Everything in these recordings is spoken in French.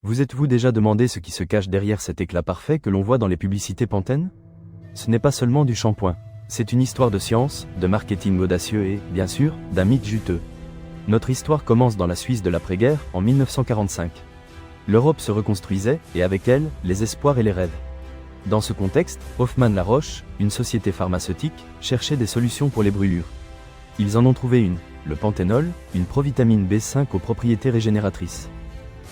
Vous êtes-vous déjà demandé ce qui se cache derrière cet éclat parfait que l'on voit dans les publicités Pantene? Ce n'est pas seulement du shampoing. C'est une histoire de science, de marketing audacieux et, bien sûr, d'un mythe juteux. Notre histoire commence dans la Suisse de l'après-guerre, en 1945. L'Europe se reconstruisait, et avec elle, les espoirs et les rêves. Dans ce contexte, Hoffmann-La Roche, une société pharmaceutique, cherchait des solutions pour les brûlures. Ils en ont trouvé une, le panthénol, une provitamine B5 aux propriétés régénératrices.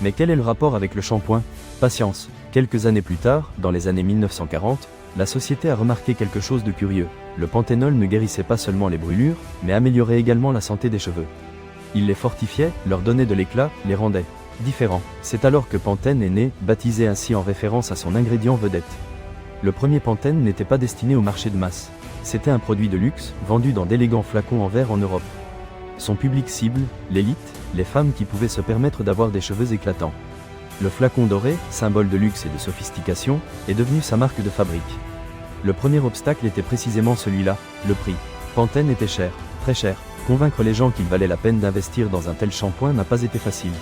Mais quel est le rapport avec le shampoing? Patience. Quelques années plus tard, dans les années 1940, la société a remarqué quelque chose de curieux. Le panthénol ne guérissait pas seulement les brûlures, mais améliorait également la santé des cheveux. Il les fortifiait, leur donnait de l'éclat, les rendait différents. C'est alors que Pantene est né, baptisé ainsi en référence à son ingrédient vedette. Le premier Pantene n'était pas destiné au marché de masse. C'était un produit de luxe, vendu dans d'élégants flacons en verre en Europe. Son public cible, l'élite, les femmes qui pouvaient se permettre d'avoir des cheveux éclatants. Le flacon doré, symbole de luxe et de sophistication, est devenu sa marque de fabrique. Le premier obstacle était précisément celui-là, le prix. Pantene était cher, très cher. Convaincre les gens qu'il valait la peine d'investir dans un tel shampoing n'a pas été facile.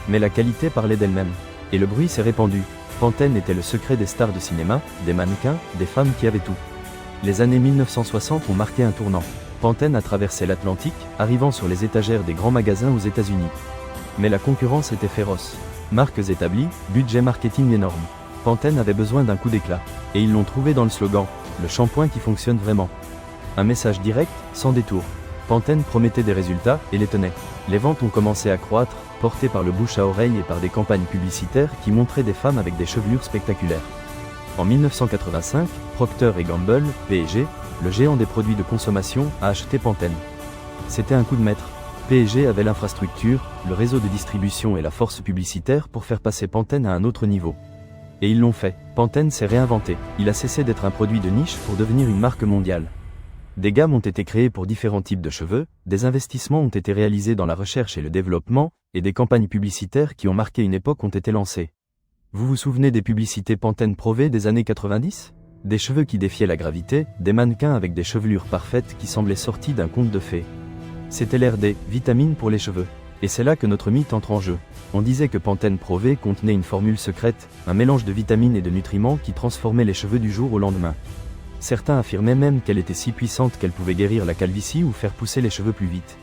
Mais la qualité parlait d'elle-même. Et le bruit s'est répandu. Pantene était le secret des stars de cinéma, des mannequins, des femmes qui avaient tout. Les années 1960 ont marqué un tournant. Pantene a traversé l'Atlantique, arrivant sur les étagères des grands magasins aux États-Unis. Mais la concurrence était féroce. Marques établies, budget marketing énorme. Pantene avait besoin d'un coup d'éclat. Et ils l'ont trouvé dans le slogan, le shampoing qui fonctionne vraiment. Un message direct, sans détour. Pantene promettait des résultats, et les tenait. Les ventes ont commencé à croître, portées par le bouche à oreille et par des campagnes publicitaires qui montraient des femmes avec des chevelures spectaculaires. En 1985, Procter & Gamble, P&G, le géant des produits de consommation, a acheté Pantene. C'était un coup de maître. P&G avait l'infrastructure, le réseau de distribution et la force publicitaire pour faire passer Pantene à un autre niveau. Et ils l'ont fait. Pantene s'est réinventé. Il a cessé d'être un produit de niche pour devenir une marque mondiale. Des gammes ont été créées pour différents types de cheveux, des investissements ont été réalisés dans la recherche et le développement, et des campagnes publicitaires qui ont marqué une époque ont été lancées. Vous vous souvenez des publicités Pantene Pro V des années 90? Des cheveux qui défiaient la gravité, des mannequins avec des chevelures parfaites qui semblaient sortis d'un conte de fées. C'était l'ère des vitamines pour les cheveux. Et c'est là que notre mythe entre en jeu. On disait que Pantene Pro V contenait une formule secrète, un mélange de vitamines et de nutriments qui transformait les cheveux du jour au lendemain. Certains affirmaient même qu'elle était si puissante qu'elle pouvait guérir la calvitie ou faire pousser les cheveux plus vite.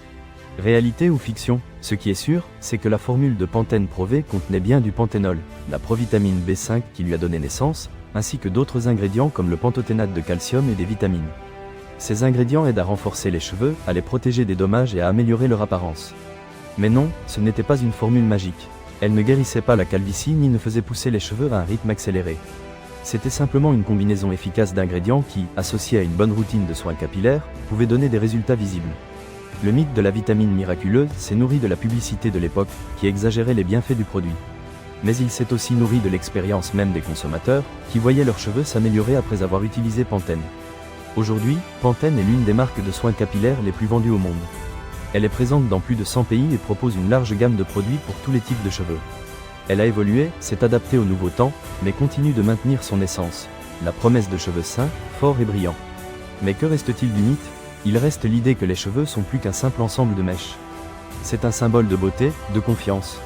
Réalité ou fiction? Ce qui est sûr, c'est que la formule de Pantene Pro V contenait bien du panthénol, la provitamine B5 qui lui a donné naissance, ainsi que d'autres ingrédients comme le pantothénate de calcium et des vitamines. Ces ingrédients aident à renforcer les cheveux, à les protéger des dommages et à améliorer leur apparence. Mais non, ce n'était pas une formule magique. Elle ne guérissait pas la calvitie ni ne faisait pousser les cheveux à un rythme accéléré. C'était simplement une combinaison efficace d'ingrédients qui, associés à une bonne routine de soins capillaires, pouvait donner des résultats visibles. Le mythe de la vitamine miraculeuse s'est nourri de la publicité de l'époque, qui exagérait les bienfaits du produit. Mais il s'est aussi nourri de l'expérience même des consommateurs, qui voyaient leurs cheveux s'améliorer après avoir utilisé Pantene. Aujourd'hui, Pantene est l'une des marques de soins capillaires les plus vendues au monde. Elle est présente dans plus de 100 pays et propose une large gamme de produits pour tous les types de cheveux. Elle a évolué, s'est adaptée au nouveau temps, mais continue de maintenir son essence, la promesse de cheveux sains, forts et brillants. Mais que reste-t-il du mythe? Il reste l'idée que les cheveux sont plus qu'un simple ensemble de mèches. C'est un symbole de beauté, de confiance,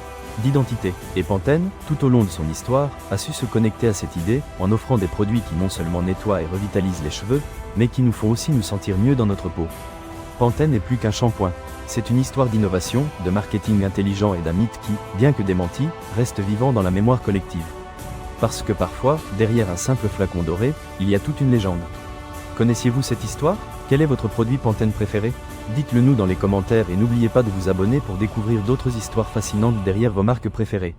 d'identité. Et Pantene, tout au long de son histoire, a su se connecter à cette idée, en offrant des produits qui non seulement nettoient et revitalisent les cheveux, mais qui nous font aussi nous sentir mieux dans notre peau. Pantene n'est plus qu'un shampoing. C'est une histoire d'innovation, de marketing intelligent et d'un mythe qui, bien que démenti, reste vivant dans la mémoire collective. Parce que parfois, derrière un simple flacon doré, il y a toute une légende. Connaissiez-vous cette histoire? Quel est votre produit Pantene préféré? Dites-le nous dans les commentaires et n'oubliez pas de vous abonner pour découvrir d'autres histoires fascinantes derrière vos marques préférées.